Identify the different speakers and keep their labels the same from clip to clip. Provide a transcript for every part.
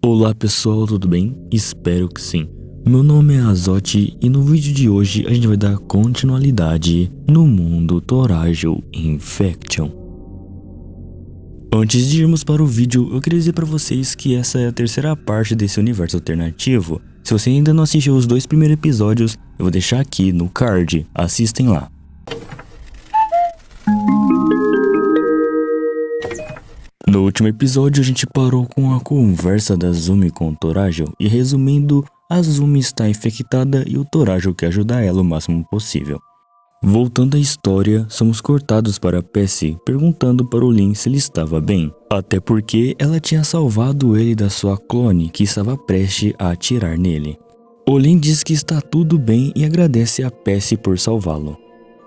Speaker 1: Olá pessoal, tudo bem? Espero que sim. Meu nome é Azote e no vídeo de hoje a gente vai dar continuidade no mundo Torajo Infection. Antes de irmos para o vídeo, eu queria dizer para vocês que essa é a terceira parte desse universo alternativo. Se você ainda não assistiu os dois primeiros episódios, eu vou deixar aqui no card, assistem lá. No último episódio a gente parou com a conversa da Azumi com o Torajo e resumindo, a Azumi está infectada e o Torajo quer ajudar ela o máximo possível. Voltando à história, somos cortados para Pessi perguntando para o Lin se ele estava bem, até porque ela tinha salvado ele da sua clone que estava prestes a atirar nele. O Lin diz que está tudo bem e agradece a Pessi por salvá-lo.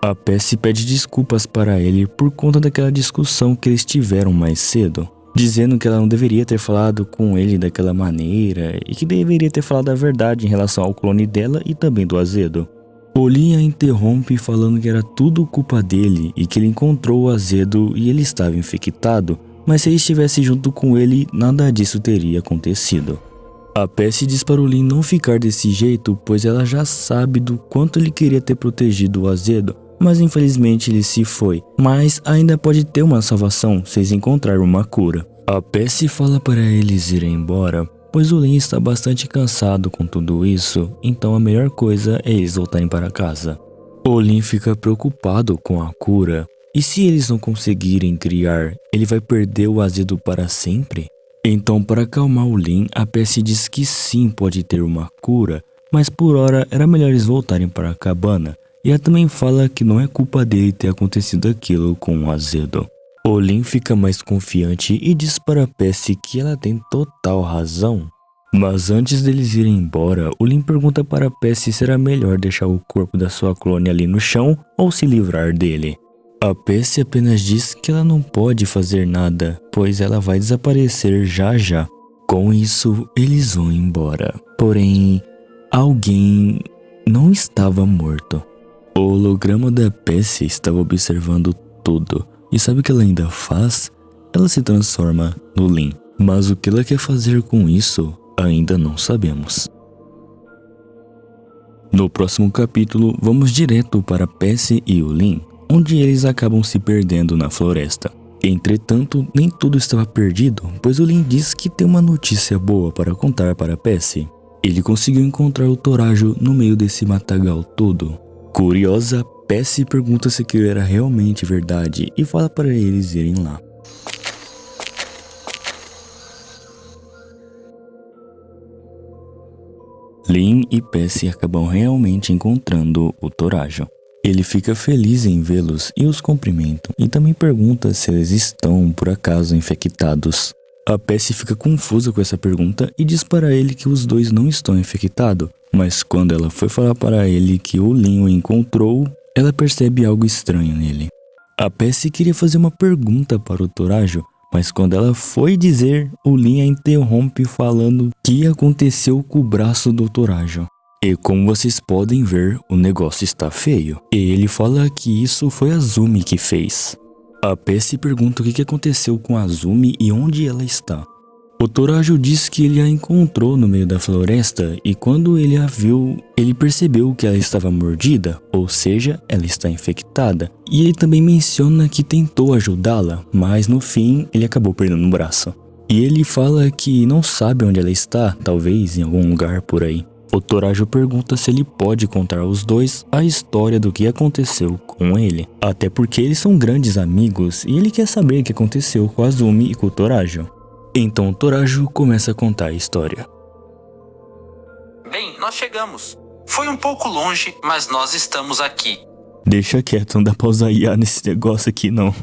Speaker 1: A Pessi pede desculpas para ele por conta daquela discussão que eles tiveram mais cedo, dizendo que ela não deveria ter falado com ele daquela maneira e que deveria ter falado a verdade em relação ao clone dela e também do Azedo. O Lin a interrompe falando que era tudo culpa dele e que ele encontrou o Azedo e ele estava infectado, mas se ele estivesse junto com ele, nada disso teria acontecido. A Pessi diz para o Lin não ficar desse jeito, pois ela já sabe do quanto ele queria ter protegido o Azedo, mas infelizmente ele se foi. Mas ainda pode ter uma salvação se eles encontrarem uma cura. A Pessi fala para eles irem embora, pois o Lin está bastante cansado com tudo isso, então a melhor coisa é eles voltarem para casa. O Lin fica preocupado com a cura, e se eles não conseguirem criar, ele vai perder o Azedo para sempre? Então, para acalmar o Lin, a Pessi diz que sim, pode ter uma cura, mas por hora era melhor eles voltarem para a cabana. E ela também fala que não é culpa dele ter acontecido aquilo com o Azedo. O Lin fica mais confiante e diz para a Pessi que ela tem total razão. Mas antes deles irem embora, o Lin pergunta para a Pessi se era melhor deixar o corpo da sua clone ali no chão ou se livrar dele. A Pessi apenas diz que ela não pode fazer nada, pois ela vai desaparecer já já. Com isso, eles vão embora. Porém, alguém não estava morto. O holograma da Pessi estava observando tudo. E sabe o que ela ainda faz? Ela se transforma no Lin. Mas o que ela quer fazer com isso, ainda não sabemos. No próximo capítulo, vamos direto para Pessi e o Lin, onde eles acabam se perdendo na floresta. Entretanto, nem tudo estava perdido, pois o Lin diz que tem uma notícia boa para contar para Pessi. Ele conseguiu encontrar o Torajo no meio desse matagal todo. Curiosa, Pessi pergunta se aquilo era realmente verdade e fala para eles irem lá. Lin e Pessi acabam realmente encontrando o Torajo. Ele fica feliz em vê-los e os cumprimenta e também pergunta se eles estão por acaso infectados. A Pessi fica confusa com essa pergunta e diz para ele que os dois não estão infectados. Mas quando ela foi falar para ele que o Lin o encontrou, ela percebe algo estranho nele. A Pessi queria fazer uma pergunta para o Torajo, mas quando ela foi dizer, o Lin a interrompe falando que aconteceu com o braço do Torajo. E como vocês podem ver, o negócio está feio. E ele fala que isso foi a Azumi que fez. A Pessi pergunta o que aconteceu com a Azumi e onde ela está. O Torajo diz que ele a encontrou no meio da floresta e quando ele a viu, ele percebeu que ela estava mordida, ou seja, ela está infectada. E ele também menciona que tentou ajudá-la, mas no fim ele acabou perdendo o braço. E ele fala que não sabe onde ela está, talvez em algum lugar por aí. O Torajo pergunta se ele pode contar aos dois a história do que aconteceu com ele, até porque eles são grandes amigos e ele quer saber o que aconteceu com a Azumi e com o Torajo. Então o Torajo começa a contar a história.
Speaker 2: Bem, nós chegamos. Foi um pouco longe, mas nós estamos aqui.
Speaker 1: Deixa quieto, não dá pra usar IA nesse negócio aqui não.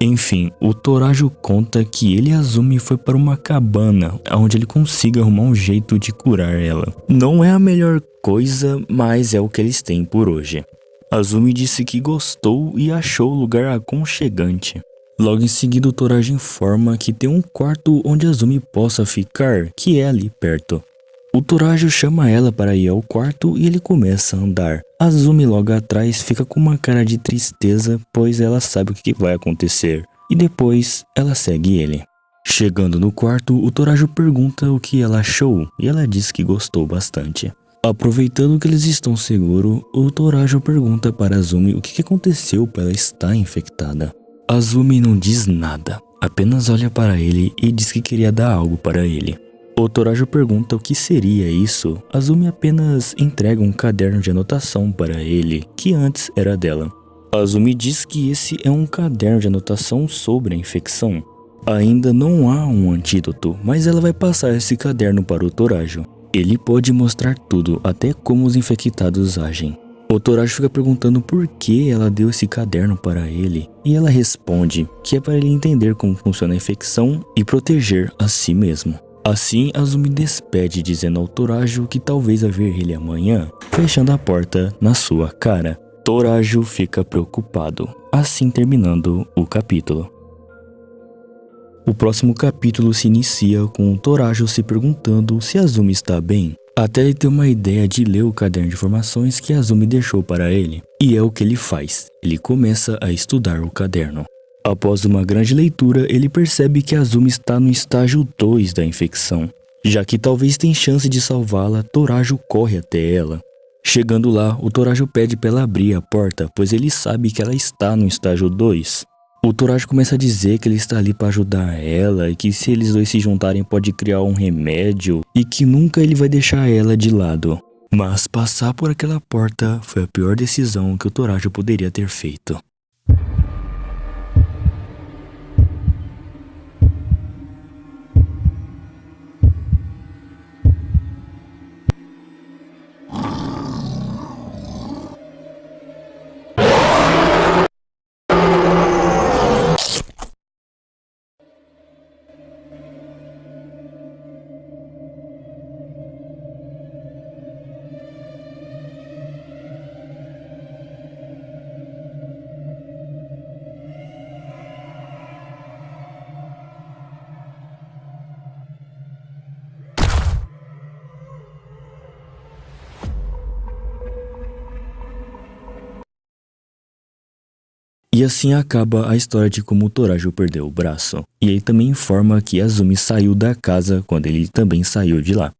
Speaker 1: Enfim, o Torajo conta que ele e a Azumi foi para uma cabana, onde ele consiga arrumar um jeito de curar ela. Não é a melhor coisa, mas é o que eles têm por hoje. A Azumi disse que gostou e achou o lugar aconchegante. Logo em seguida, o Torajo informa que tem um quarto onde a Azumi possa ficar, que é ali perto. O Torajo chama ela para ir ao quarto e ele começa a andar. A Azumi logo atrás fica com uma cara de tristeza, pois ela sabe o que vai acontecer. E depois, ela segue ele. Chegando no quarto, o Torajo pergunta o que ela achou e ela diz que gostou bastante. Aproveitando que eles estão seguros, o Torajo pergunta para Azumi o que aconteceu para ela estar infectada. Azumi não diz nada, apenas olha para ele e diz que queria dar algo para ele. O Torajo pergunta o que seria isso. Azumi apenas entrega um caderno de anotação para ele, que antes era dela. Azumi diz que esse é um caderno de anotação sobre a infecção. Ainda não há um antídoto, mas ela vai passar esse caderno para o Torajo. Ele pode mostrar tudo, até como os infectados agem. O Torajo fica perguntando por que ela deu esse caderno para ele, e ela responde que é para ele entender como funciona a infecção e proteger a si mesmo. Assim, Azumi despede dizendo ao Torajo que talvez a ver ele amanhã, fechando a porta na sua cara. Torajo fica preocupado, assim terminando o capítulo. O próximo capítulo se inicia com o Torajo se perguntando se Azumi está bem, até ele ter uma ideia de ler o caderno de informações que Azumi deixou para ele. E é o que ele faz, ele começa a estudar o caderno. Após uma grande leitura, ele percebe que Azumi está no estágio 2 da infecção. Já que talvez tenha chance de salvá-la, Torajo corre até ela. Chegando lá, o Torajo pede para ela abrir a porta, pois ele sabe que ela está no estágio 2. O Torajo começa a dizer que ele está ali para ajudar ela e que se eles dois se juntarem pode criar um remédio e que nunca ele vai deixar ela de lado. Mas passar por aquela porta foi a pior decisão que o Torajo poderia ter feito. E assim acaba a história de como o Torajo perdeu o braço. E ele também informa que Azumi saiu da casa quando ele também saiu de lá.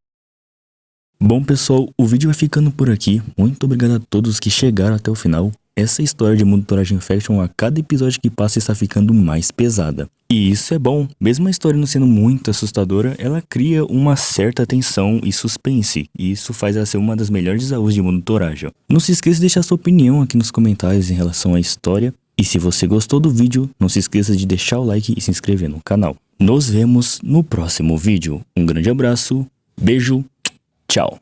Speaker 1: Bom pessoal, o vídeo vai ficando por aqui. Muito obrigado a todos que chegaram até o final. Essa história de Mundo Torajo Infection a cada episódio que passa está ficando mais pesada. E isso é bom, mesmo a história não sendo muito assustadora, ela cria uma certa tensão e suspense, e isso faz ela ser uma das melhores desafios de Mundo Torajo. Não se esqueça de deixar sua opinião aqui nos comentários em relação à história, e se você gostou do vídeo, não se esqueça de deixar o like e se inscrever no canal. Nos vemos no próximo vídeo. Um grande abraço, beijo, tchau!